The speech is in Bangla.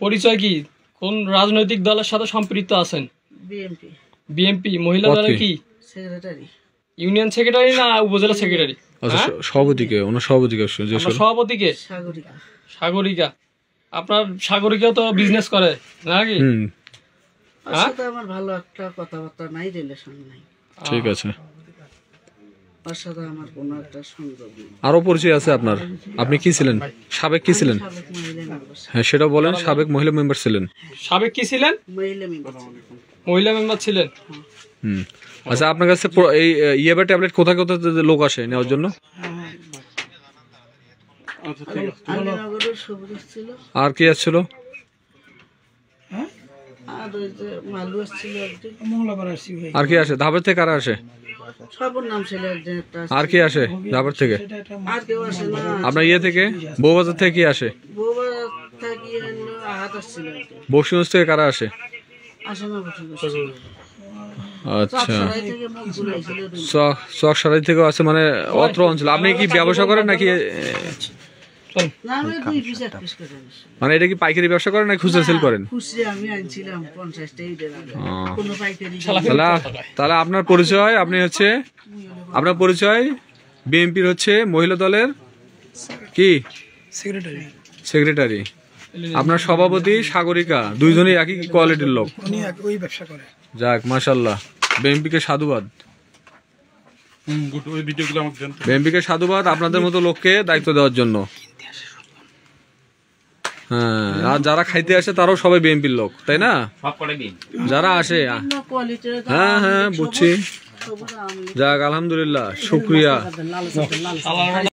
পরিচয় কি? কোন রাজনৈতিক দলের সাথে সম্পৃক্ত আছেন? বিএমপি। বিএমপি। মহিলা দলের কি? সেক্রেটারি। ইউনিয়ন সেক্রেটারি না উপজেলা সেক্রেটারি? আচ্ছা, সভাপতিকে, ওনার সভাপতিকে সভাপতিকে সাগরিকা। সাগরিকা। আপনার সাগরিকা তো বিজনেস করে নাকি? ওর সাথে আমার ভালো একটা কথাবার্তা নাই, রিলেশন নাই। ঠিক আছে। ওর সাথে আমার কোনো একটা সংযোগ নেই। আরো পরিচয় আছে আপনার? আপনি কি ছিলেন? সাবেক কি ছিলেন? সাবেক মহিলা মেম্বার। হ্যাঁ, সেটা বলেন। সাবেক মহিলা মেম্বার ছিলেন। সাবেক কি ছিলেন? মহিলা মেম্বার। মহিলা মেম্বার ছিলেন। আচ্ছা, আপনার কাছে এই ইয়েবা ট্যাবলেট কোথায় কোথায় লোক আসে নেওয়ার জন্য? আলীনগরের সবুজ ছিল। আর কি আসছিল? আর ওই যে মালু আসছিল একদিন। আর কি আসে? ধাপের থেকে কারা আসে? সবর নাম ছিল একদিন একটা। আর কি আসে ধাপের থেকে? আর কেউ আসে না। আপনার ইয়ে থেকে, বউবাজার থেকে কি আসে? বউবা থাকি হলো আহাত আসছিল একদিন। বক্সিগঞ্জ থেকে কারা আসে? আসে না বসে। আচ্ছা, সরাই থেকে মুখ ঘুরাইছিল। চকসারাই থেকে আছে, মানে অত্র অঞ্চল। আপনি কি ব্যবসা করেন নাকি? না, আমি 2 পিস 1 পিস করে আনছি। মানে এটা কি পাইকারি ব্যবসা করেন নাকি খুচরা সেল করেন? খুচরা আমি আনছিলাম 50 টাকা দিয়ে। কোনো পাইকারি তাহলে আপনার পরিচয়, আপনি হচ্ছে, আপনার পরিচয় বিএনপির হচ্ছে মহিলা দলের কি সেক্রেটারি। আপনার সভাপতি সাগরিকা, দুইজনই একই কোয়ালিটির লোক। যাক, মাশাআল্লাহ, বিএনপিকে সাধুবাদ। বিএনপিকে সাধুবাদ আপনাদের মতো লোককে দায়িত্ব দেওয়ার জন্য। হ্যাঁ, আর যারা খাইতে আসে তারাও সবাই বিএনপির লোক, তাই না? যারা আসে, হ্যাঁ হ্যাঁ বুঝছি। যাক, আলহামদুলিল্লাহ, শুকরিয়া।